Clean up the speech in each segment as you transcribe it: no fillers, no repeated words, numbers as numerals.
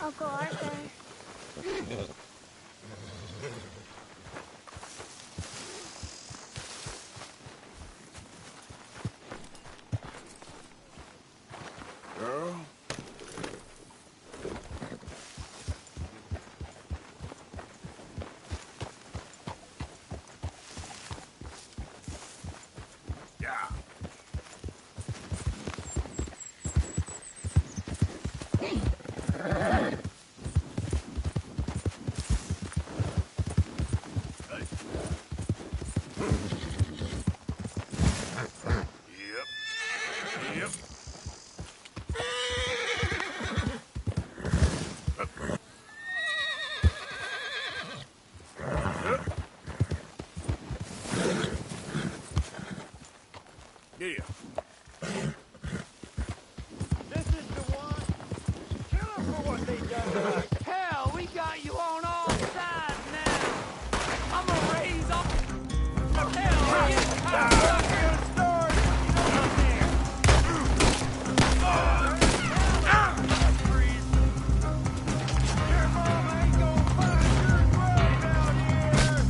Uncle Arthur. Girl? Yeah. Yep. Yeah. This is the one. Kill them for what they done to us. Hell, we got you on all sides now. I'm gonna raise up. Hell, you cocksucker. Start. Up there. Your mama ain't gonna find your grave out here.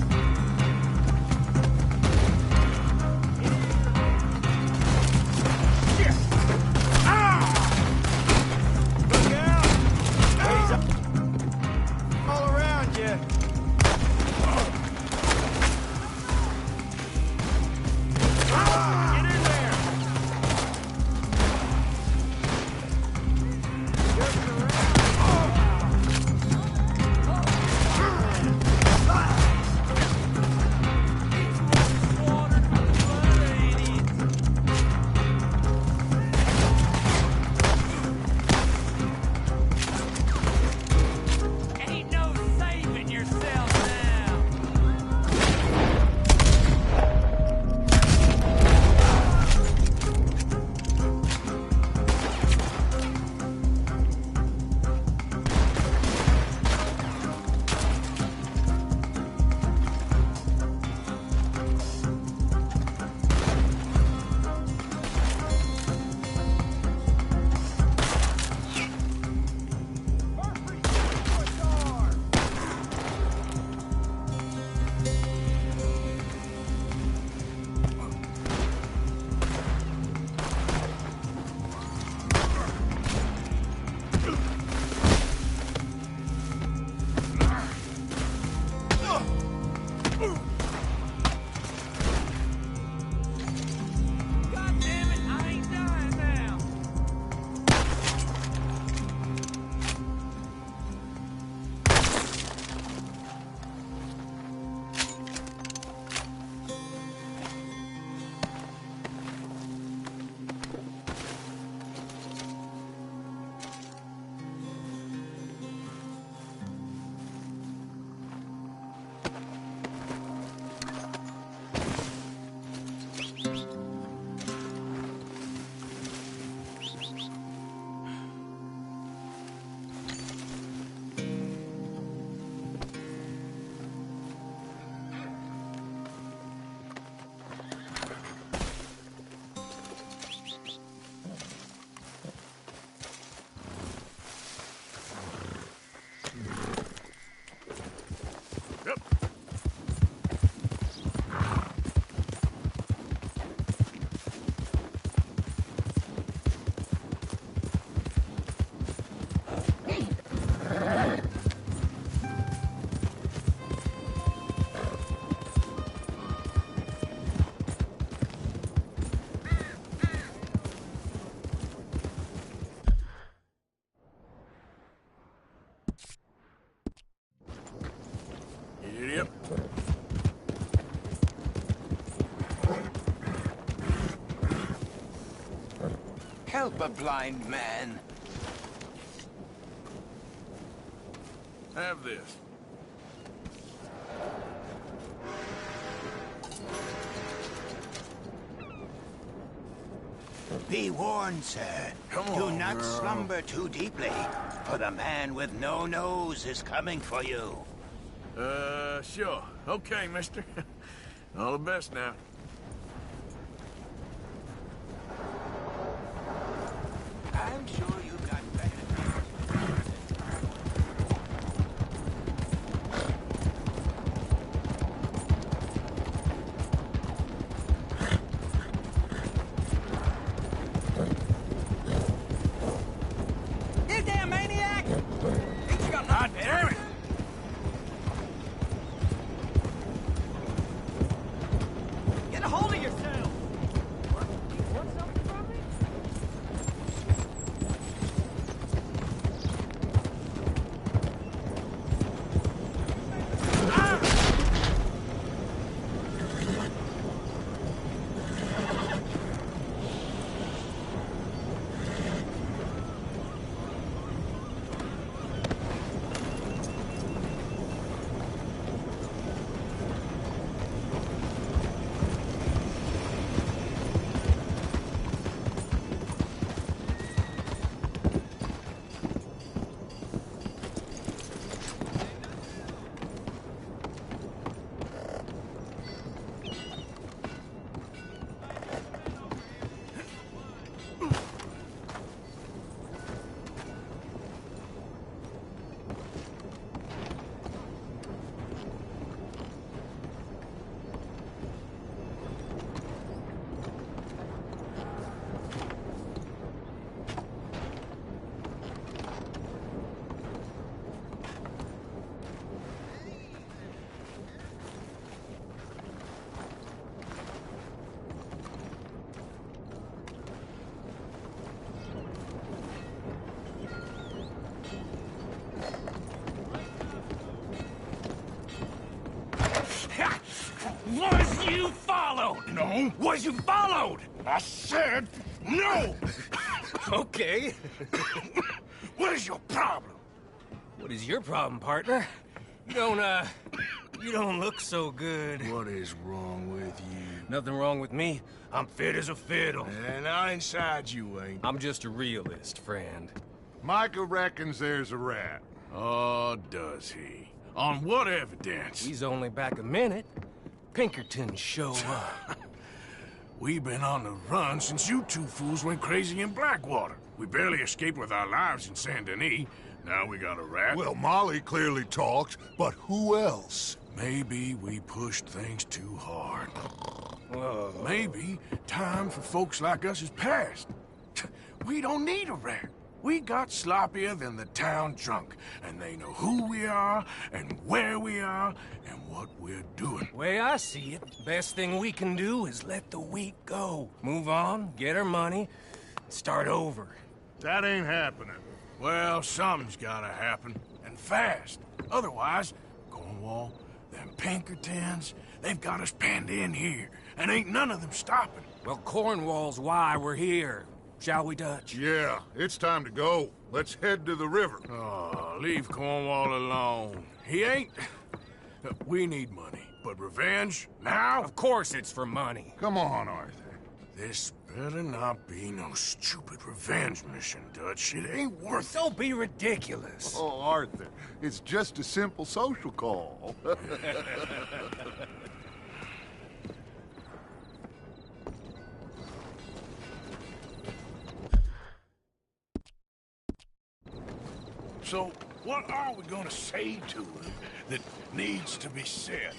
Look out! He's all around you. Get in there! You're Ain't no saving yourself now. Murphy, superstar! God damn it, I ain't dying now. Yep. Yep. Help a blind man. Have this. Be warned, sir. Come Do on, not girl. slumber too deeply, for the man with no nose is coming for you. Sure. Okay, mister. All the best now. I'm sure you've got better. Was you followed? No. Was you followed? I said no! Okay. What is your problem? What is your problem, partner? You don't look so good. What is wrong with you? Nothing wrong with me. I'm fit as a fiddle. And not inside you ain't. I'm just a realist, friend. Micah reckons there's a rat. Oh, does he? On what evidence? He's only back a minute. Pinkertons show up. We've been on the run since you two fools went crazy in Blackwater. We barely escaped with our lives in Saint Denis. Now we got a rat. Well, Molly clearly talked, but who else? Maybe we pushed things too hard. Whoa. Maybe time for folks like us is past. We don't need a rat. We got sloppier than the town drunk, and they know who we are, and where we are, and what we're doing. Way I see it, best thing we can do is let the week go. Move on, get our money, start over. That ain't happening. Well, something's gotta happen, and fast. Otherwise, Cornwall, them Pinkertons, they've got us penned in here, and ain't none of them stopping. Well, Cornwall's why we're here. Shall we, Dutch? Yeah, it's time to go. Let's head to the river. Oh, leave Cornwall alone. He ain't... We need money, but revenge, now? Of course it's for money. Come on, Arthur. This better not be no stupid revenge mission, Dutch. It ain't worth it. Don't be ridiculous. Oh, Arthur, it's just a simple social call. So, what are we gonna say to him that needs to be said?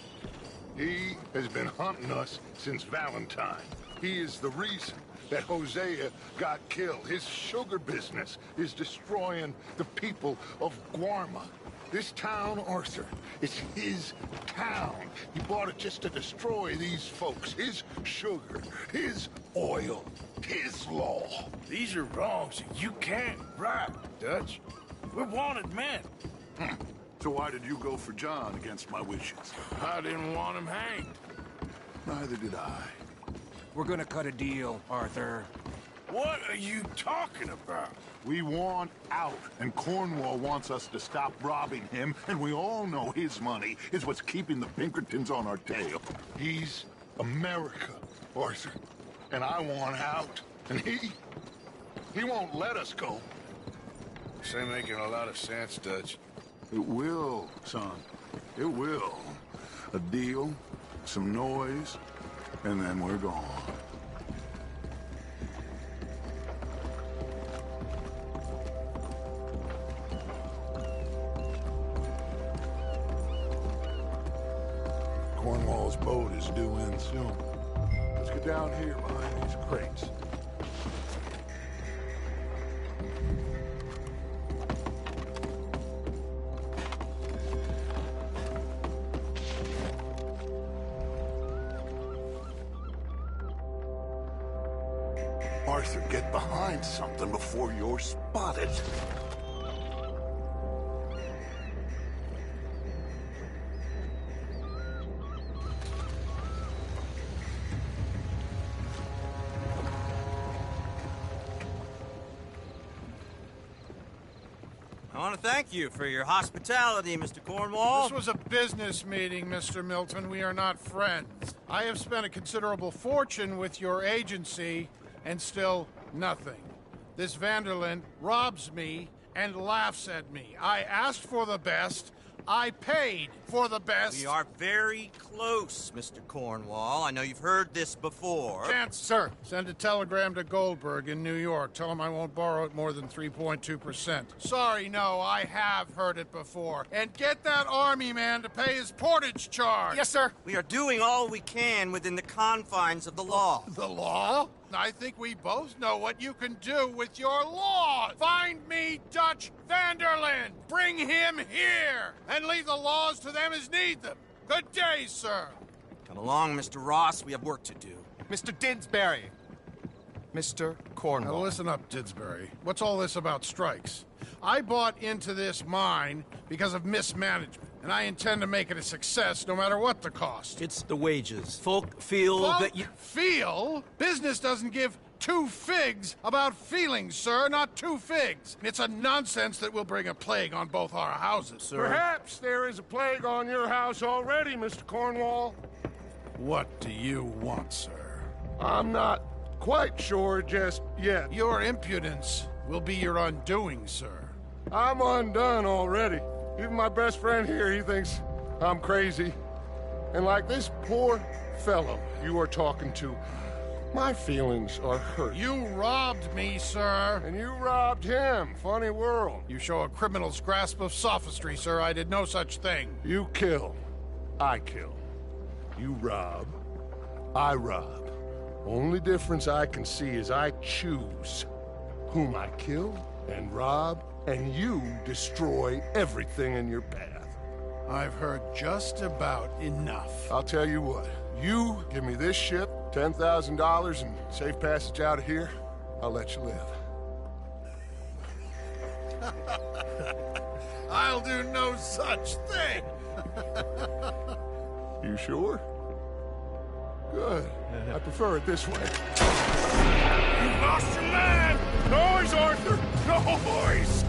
He has been hunting us since Valentine. He is the reason that Hosea got killed. His sugar business is destroying the people of Guarma. This town, Arthur, it's his town. He bought it just to destroy these folks. His sugar, his oil, his law. These are wrongs that you can't right, Dutch. We're wanted men. So why did you go for John against my wishes? I didn't want him hanged. Neither did I. We're gonna cut a deal, Arthur. What are you talking about? We want out, and Cornwall wants us to stop robbing him, and we all know his money is what's keeping the Pinkertons on our tail. He's America, Arthur, and I want out, and he won't let us go. This ain't making a lot of sense, Dutch. It will, son. It will. A deal, some noise, and then we're gone. Cornwall's boat is due in soon. Let's get down here behind these crates. Arthur, get behind something before you're spotted. I want to thank you for your hospitality, Mr. Cornwall. This was a business meeting, Mr. Milton. We are not friends. I have spent a considerable fortune with your agency, and still nothing. This Vanderlyn robs me and laughs at me. I asked for the best. I paid for the best. We are very close, Mr. Cornwall. I know you've heard this before. Chance, sir, send a telegram to Goldberg in New York. Tell him I won't borrow it more than 3.2%. Sorry, no, I have heard it before. And get that army man to pay his portage charge. Yes, sir. We are doing all we can within the confines of the law. The law? I think we both know what you can do with your law. Find me Dutch Vanderlyn. Bring him here. And leave the laws to them as need them. Good day, sir. Come along, Mr. Ross. We have work to do. Mr. Didsbury. Mr. Cornwall. Now listen up, Didsbury. What's all this about strikes? I bought into this mine because of mismanagement. and I intend to make it a success no matter what the cost. It's the wages. Folk feel that you... Feel? Business doesn't give two figs about feelings, sir, not two figs. It's a nonsense that will bring a plague on both our houses, sir. Perhaps there is a plague on your house already, Mr. Cornwall. What do you want, sir? I'm not quite sure just yet. Your impudence will be your undoing, sir. I'm undone already. Even my best friend here, he thinks I'm crazy. And like this poor fellow you are talking to, my feelings are hurt. You robbed me, sir. And you robbed him. Funny world. You show a criminal's grasp of sophistry, sir. I did no such thing. You kill. I kill. You rob. I rob. Only difference I can see is I choose whom I kill and rob, and you destroy everything in your path. I've heard just about enough. I'll tell you what. You give me this ship, $10,000, and safe passage out of here, I'll let you live. I'll do no such thing. You sure? Good. I prefer it this way. You've lost your man! Noise, Arthur! Noise!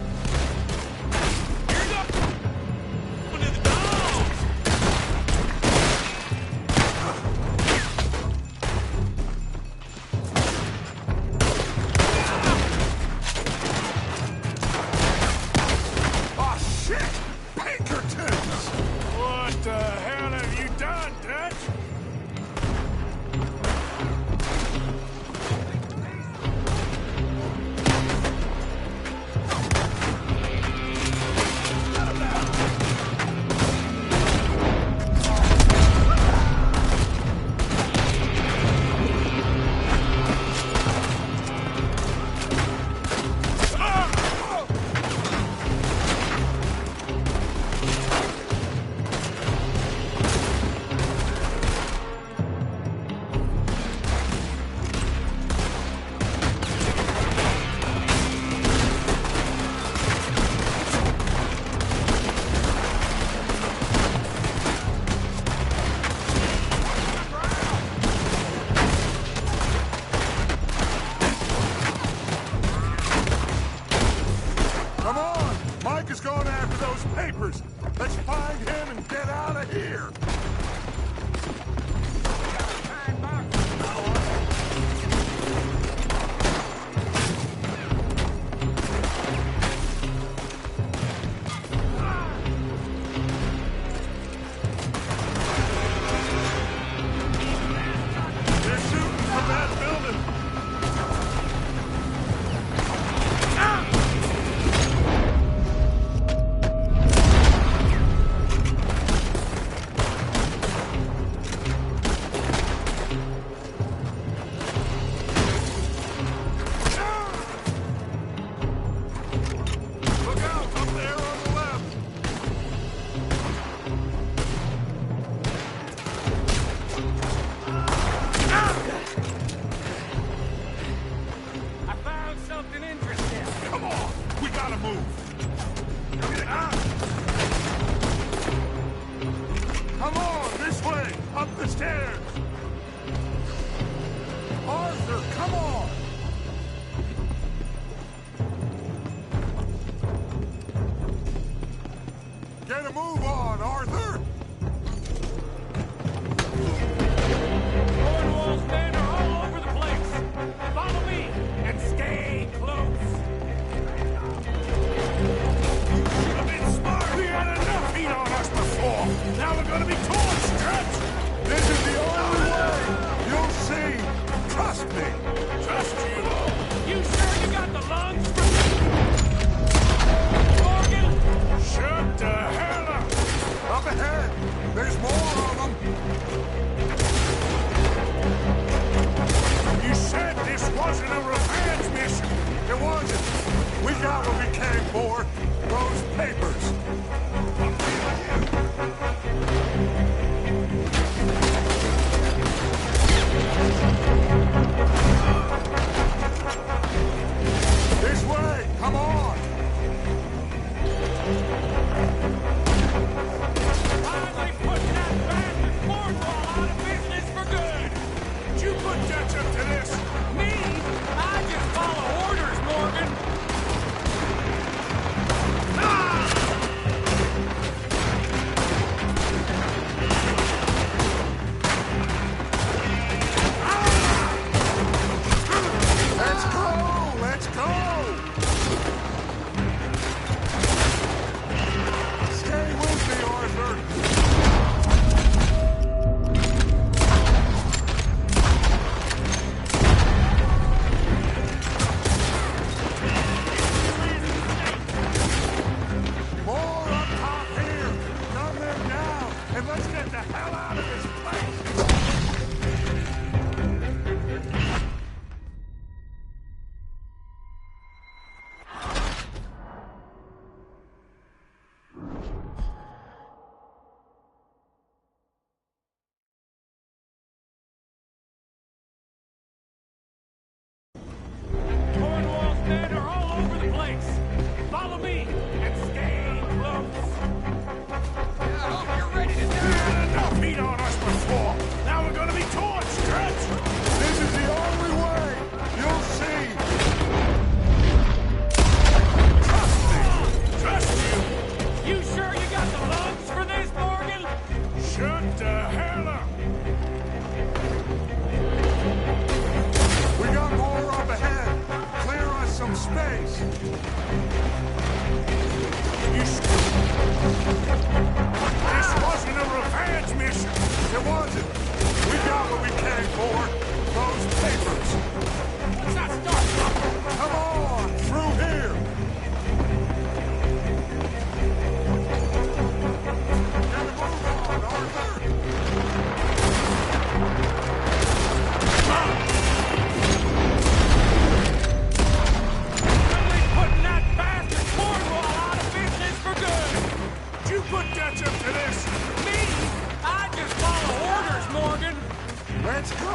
Let's go!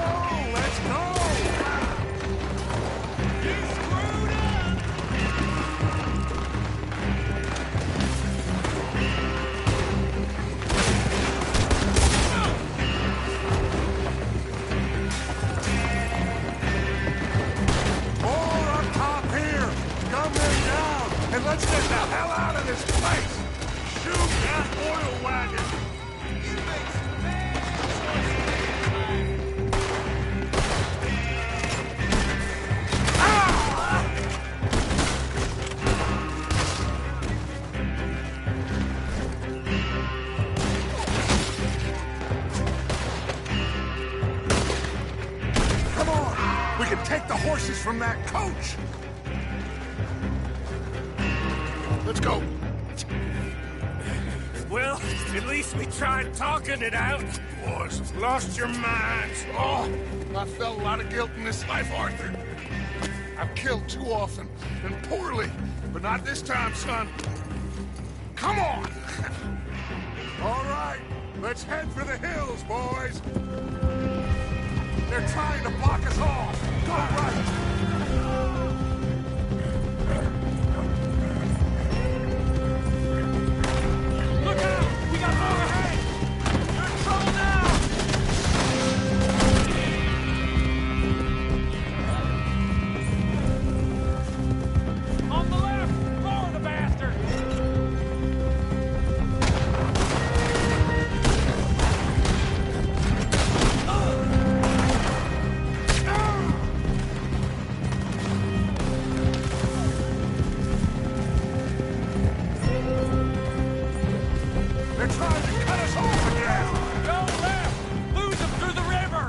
Let's go! You screwed up! More up top here! Gun them down! And let's get the hell out of this place! Shoot that oil wagon! You make some bad choices. Come on! We can take the horses from that coach! Let's go! Well, at least we tried talking it out. Boys have lost your minds. Oh, I felt a lot of guilt in this life, Arthur. I've killed too often, and poorly, but not this time, son. Come on! All right, let's head for the hills, boys. They're trying to block us off. Go right. Look out! We got an overhang! You're in trouble now! On the left! Lower the bastard! They're trying to cut us off again. Go left! Lose them through the river!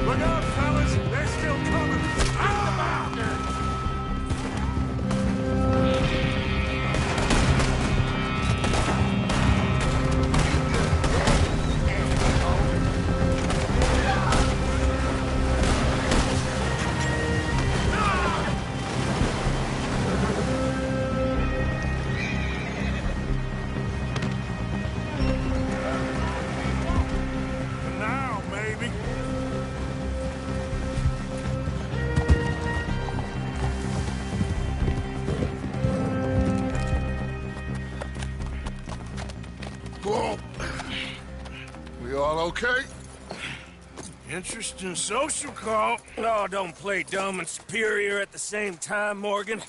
Look out, fellas. They're still coming. Ah! Now, maybe. Whoa. We all okay? Interesting social call. Oh, don't play dumb and superior at the same time, Morgan.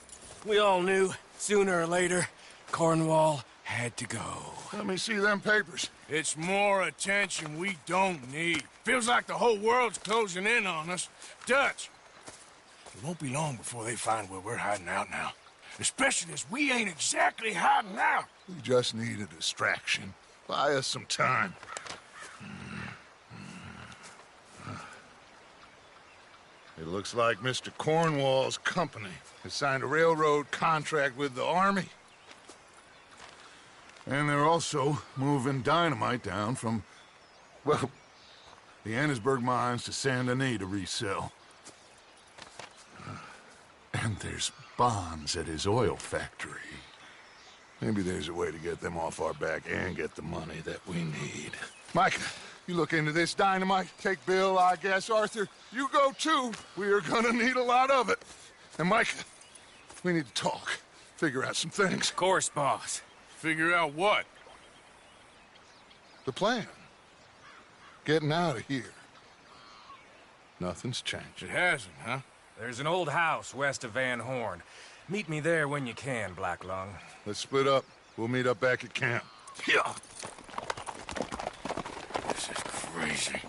We all knew, sooner or later, Cornwall had to go. Let me see them papers. It's more attention we don't need. Feels like the whole world's closing in on us. Dutch, it won't be long before they find where we're hiding out now. Especially as we ain't exactly hiding out. We just need a distraction. Buy us some time. It looks like Mr. Cornwall's company has signed a railroad contract with the Army. And they're also moving dynamite down from, well, the Annesburg mines to Saint Denis to resell. And there's bonds at his oil factory. Maybe there's a way to get them off our back and get the money that we need. Micah, you look into this dynamite. Take Bill, I guess. Arthur, you go too. We are gonna need a lot of it. And Micah, we need to talk. Figure out some things. Of course, boss. Figure out what? The plan. Getting out of here. Nothing's changed. It hasn't, huh? There's an old house west of Van Horn. Meet me there when you can, Black Lung. Let's split up. We'll meet up back at camp. Yeah. This is crazy.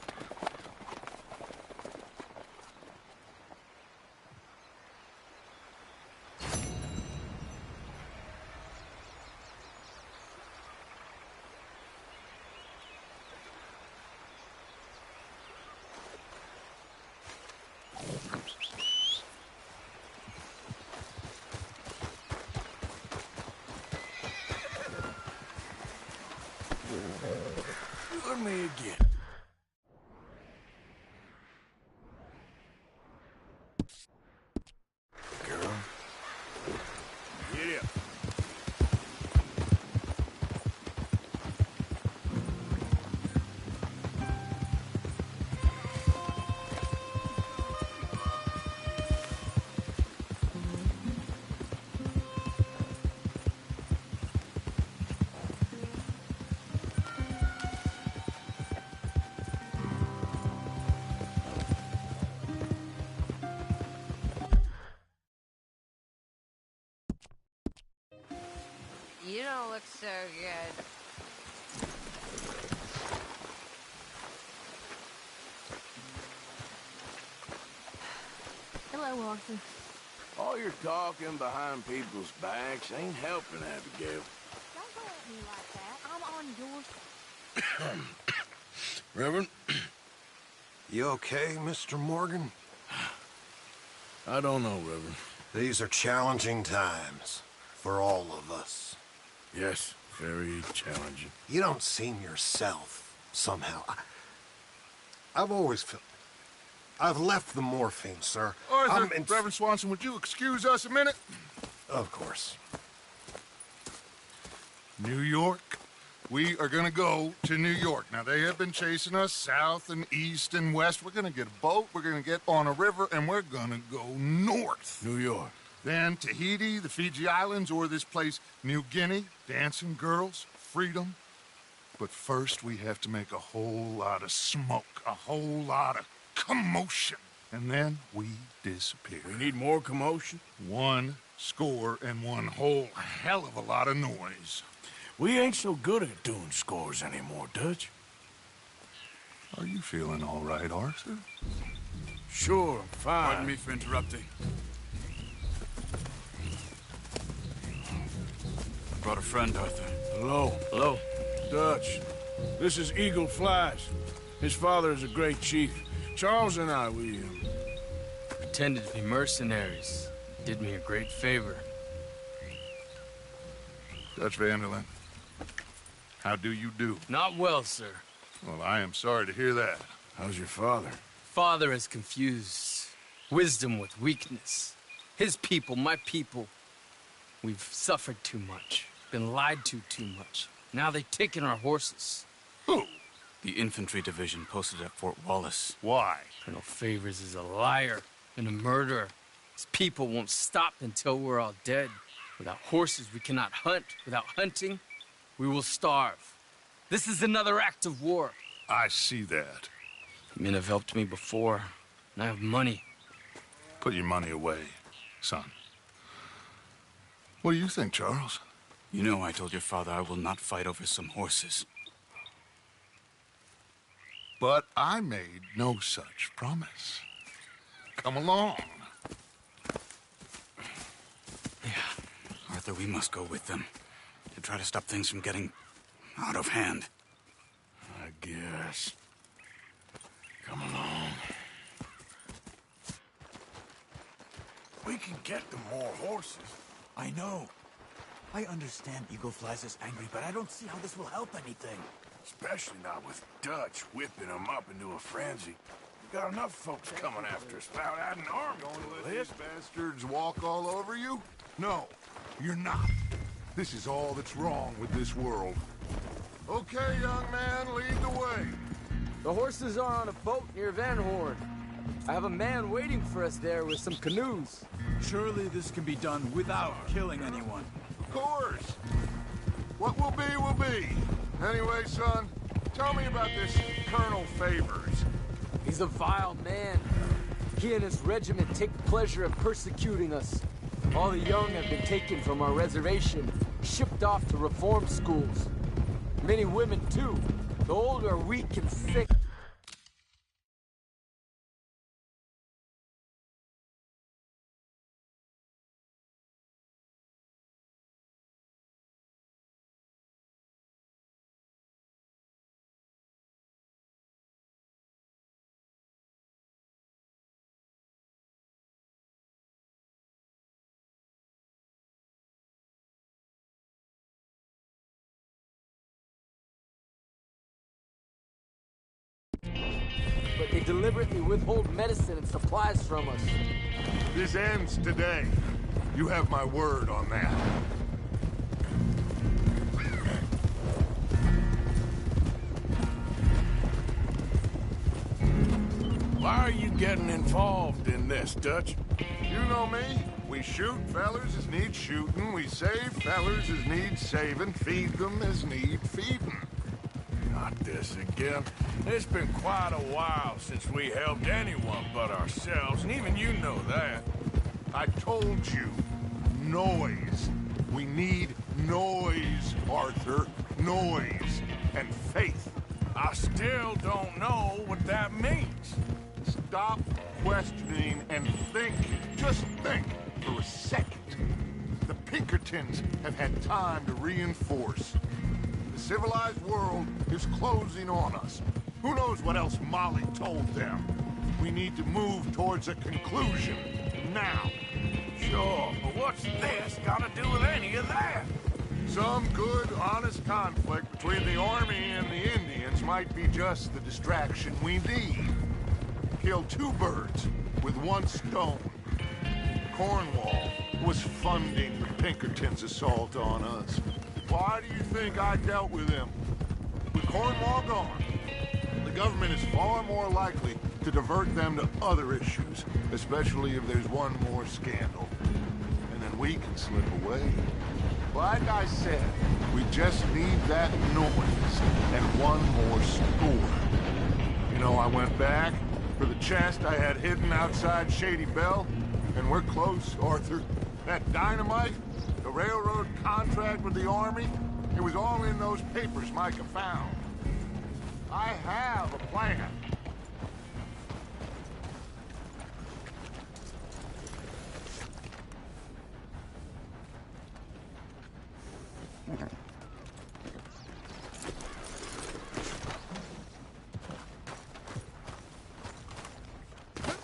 Look me again. Girl, You don't look so good. Hello, Arthur. All your talking behind people's backs ain't helping, Abigail. Don't go at me like that. I'm on your side. Reverend? You okay, Mr. Morgan? I don't know, Reverend. These are challenging times for all of us. Yes, very challenging. You don't seem yourself, somehow. I've always felt... I've left the morphine, sir. Arthur, Reverend Swanson, would you excuse us a minute? Of course. New York. We are gonna go to New York. Now, they have been chasing us south and east and west. We're gonna get a boat, we're gonna get on a river, and we're gonna go north. New York. Then Tahiti, the Fiji Islands, or this place, New Guinea, dancing girls, freedom. But first, we have to make a whole lot of smoke, a whole lot of commotion. And then we disappear. We need more commotion? 1 score and 1 whole hell of a lot of noise. We ain't so good at doing scores anymore, Dutch. Are you feeling all right, Arthur? Sure, I'm fine. Pardon me for interrupting. I brought a friend, Arthur. Hello. Hello. Dutch. This is Eagle Flies. His father is a great chief. Charles and I, we Pretended to be mercenaries. Did me a great favor. Dutch Vanderlyn, how do you do? Not well, sir. Well, I am sorry to hear that. How's your father? Father has confused wisdom with weakness. His people, my people, we've suffered too much. Been lied to too much. Now they've taken our horses. Who? The infantry division posted at Fort Wallace. Why? Colonel Favors is a liar and a murderer. His people won't stop until we're all dead. Without horses, we cannot hunt. Without hunting, we will starve. This is another act of war. I see that. Men have helped me before, and I have money. Put your money away, son. What do you think, Charles? You know I told your father I will not fight over some horses. But I made no such promise. Come along. Yeah. Arthur, we must go with them to try to stop things from getting out of hand. I guess. Come along. We can get them more horses. I know. I understand Eagle Flies is angry, but I don't see how this will help anything. Especially not with Dutch whipping them up into a frenzy. We got enough folks coming after us without adding an army to These bastards walk all over you? No, you're not. This is all that's wrong with this world. Okay, young man, lead the way. The horses are on a boat near Van Horn. I have a man waiting for us there with some canoes. Surely this can be done without killing anyone. Of course. What will be, will be. Anyway, son, tell me about this Colonel Favors. He's a vile man. He and his regiment take pleasure in persecuting us. All the young have been taken from our reservation, shipped off to reform schools. Many women, too. The old are weak and sick. But they deliberately withhold medicine and supplies from us. This ends today. You have my word on that. Why are you getting involved in this, Dutch? You know me. We shoot fellers as need shooting. We save fellers as need saving. Feed them as need feeding. Not this again. It's been quite a while since we helped anyone but ourselves, and even you know that. I told you. Noise. We need noise, Arthur. Noise and faith. I still don't know what that means. Stop questioning and think. Just think for a second. The Pinkertons have had time to reinforce. The civilized world is closing on us. Who knows what else Molly told them? We need to move towards a conclusion. Now. Sure, but what's this got to do with any of that? Some good, honest conflict between the army and the Indians might be just the distraction we need. Kill two birds with one stone. Cornwall was funding the Pinkertons' assault on us. Why do you think I dealt with him? With Cornwall gone, the government is far more likely to divert them to other issues, especially if there's one more scandal. And then we can slip away. Like I said, we just need that noise and one more score. You know, I went back for the chest I had hidden outside Shady Belle, and we're close, Arthur. That dynamite, the railroad contract with the army, it was all in those papers Micah found. I have a plan.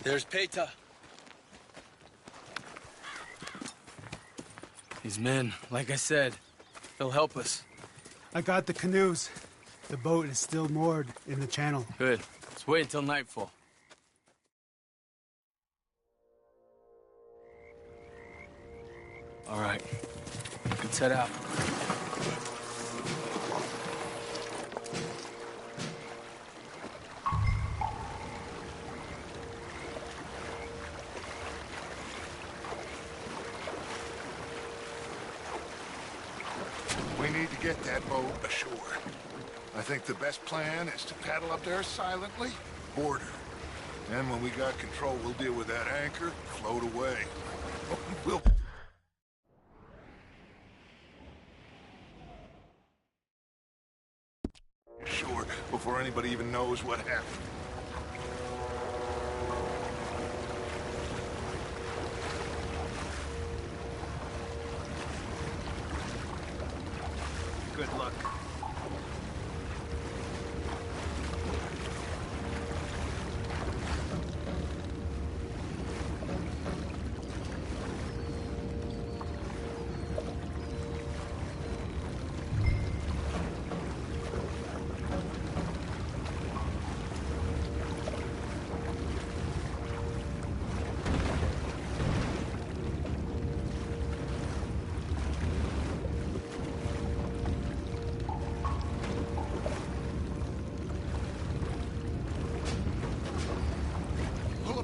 There's Peta. These men, like I said, they'll help us. I got the canoes. The boat is still moored in the channel. Good. Let's wait until nightfall. All right. Let's head out. We need to get that boat ashore. I think the best plan is to paddle up there silently, board her. Then when we got control, we'll deal with that anchor, float away. We'll... Sure, before anybody even knows what happened. Good luck.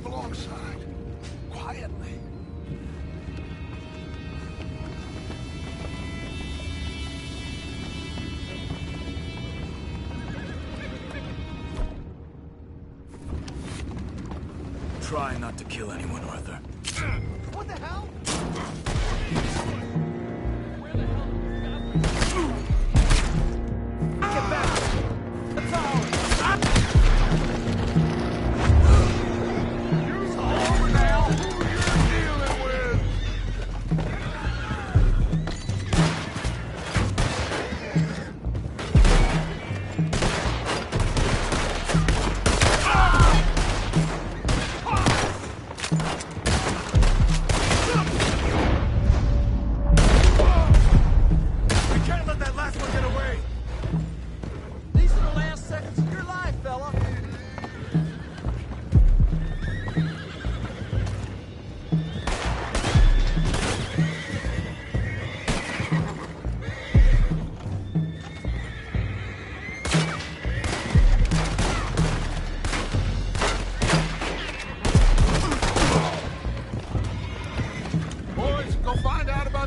Alongside, quietly. Try not to kill anyone, Arthur. What the hell? Get back! That's ours!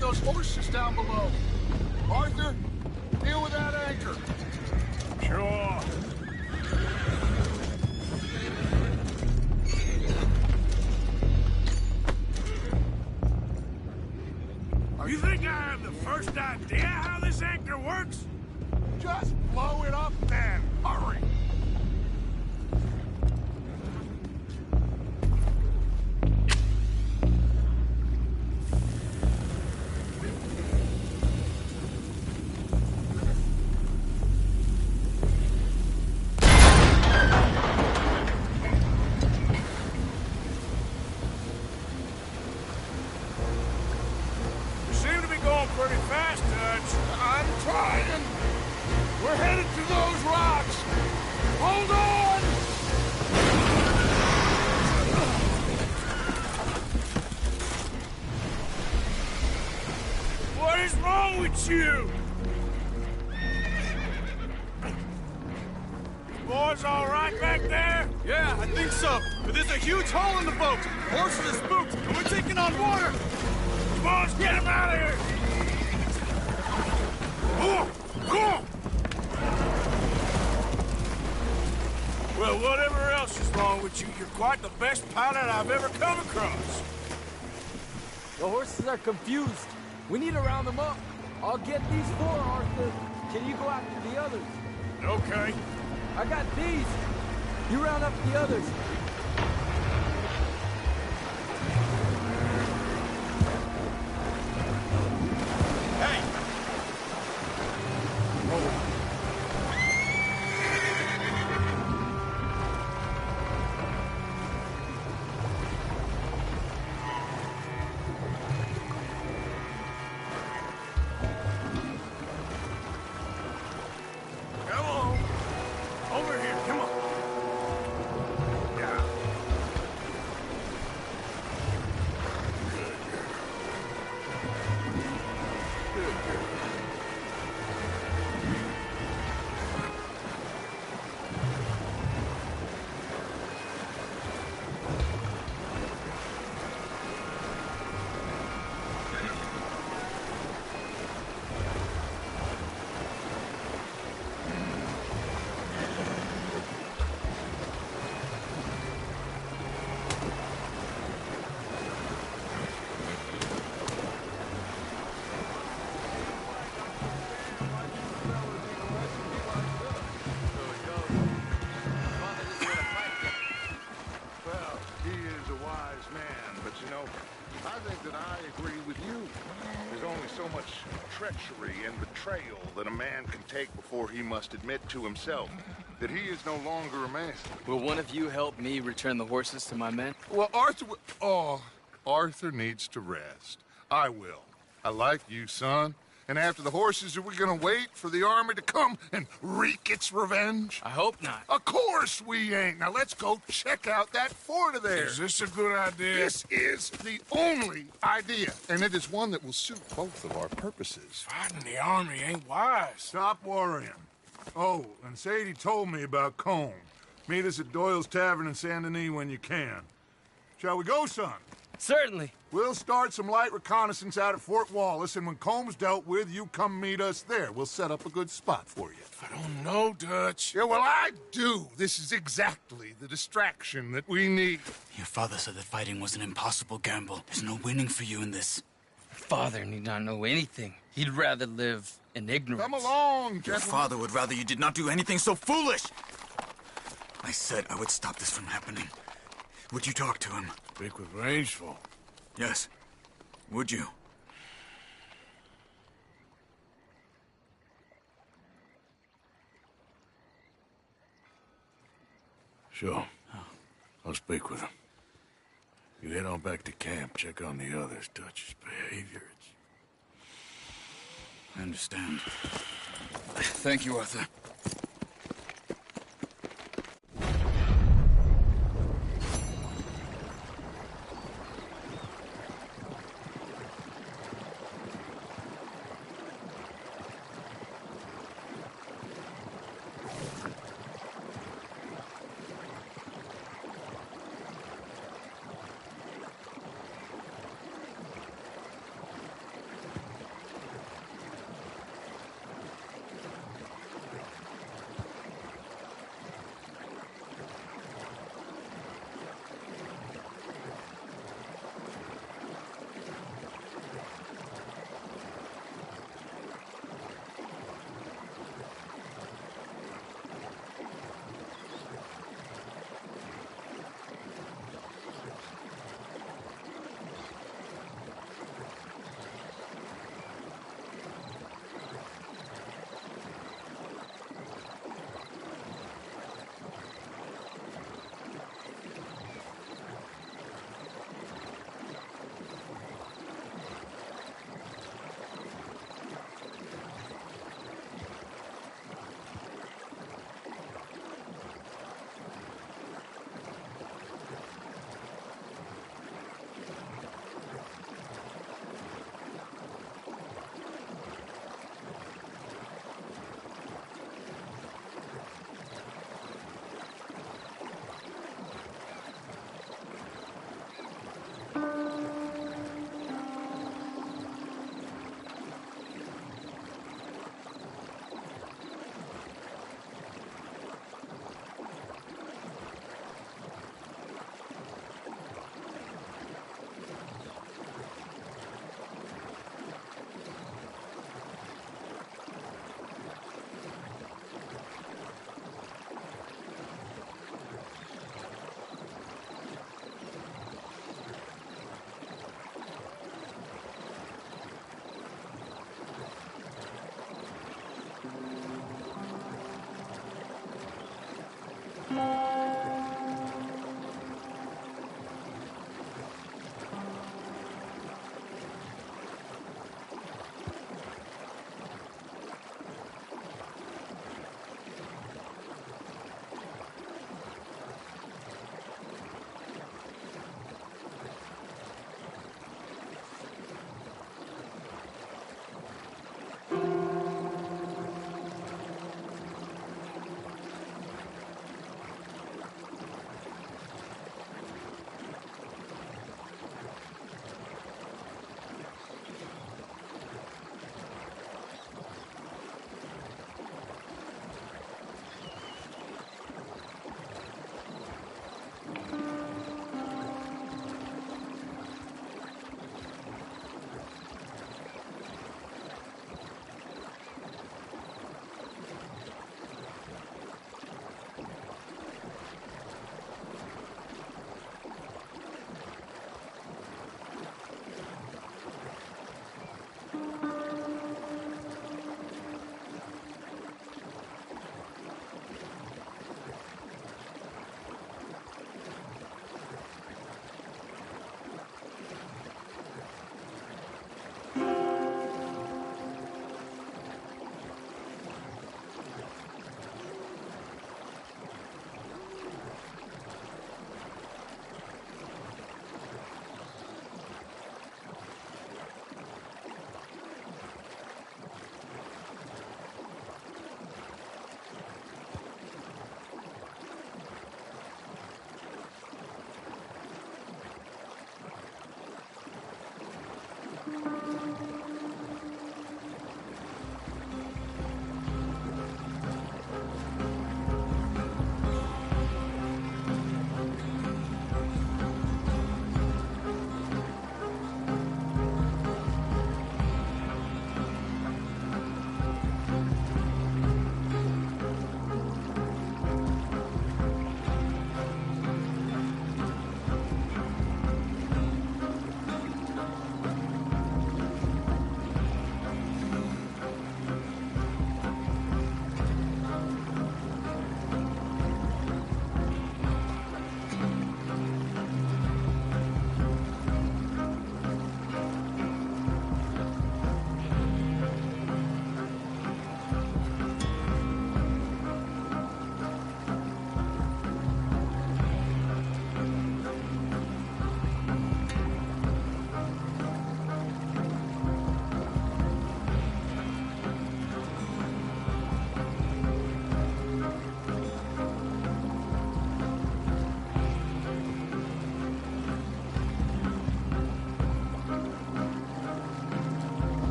Those horses down below. Arthur, deal with that anchor. Sure. You think I have the first idea how this anchor works? Just blow it up then. Hurry. Pretty fast, Dutch. I'm trying. We're headed to those rocks. Hold on! What is wrong with you? Boys all right back there? Yeah, I think so. But there's a huge hole in the boat. Horses are spooked, and we're taking on water. Come on, let's get him out of here. Well, whatever else is wrong with you, you're quite the best pilot I've ever come across. The horses are confused. We need to round them up. I'll get these 4, Arthur. Can you go after the others? Okay. I got these. You round up the others. Hey! Come on. Over here, come on. Yeah. treachery and betrayal that a man can take before he must admit to himself that he is no longer a man. Will one of you help me return the horses to my men? Well, Arthur needs to rest. I will. I like you, son. And after the horses, are we gonna wait for the army to come and wreak its revenge? I hope not. Of course we ain't. Now let's go check out that fort of theirs. Is this a good idea? This is the only idea, and it is one that will suit both of our purposes. Fighting the army ain't wise. Stop worrying. Oh, and Sadie told me about Combe. Meet us at Doyle's Tavern in Saint Denis when you can. Shall we go, son? Certainly. We'll start some light reconnaissance out at Fort Wallace, and when Comb's dealt with, you come meet us there. We'll set up a good spot for you. I don't know, Dutch. Yeah, well, I do. This is exactly the distraction that we need. Your father said that fighting was an impossible gamble. There's no winning for you in this. Father need not know anything. He'd rather live in ignorance. Come along, Your gentlemen. father would rather you did not do anything so foolish. I said I would stop this from happening. Would you talk to him? Speak with Rangeful. Yes. Would you? Sure. I'll speak with him. You head on back to camp, check on the others, Dutch's behavior. I understand. Thank you, Arthur.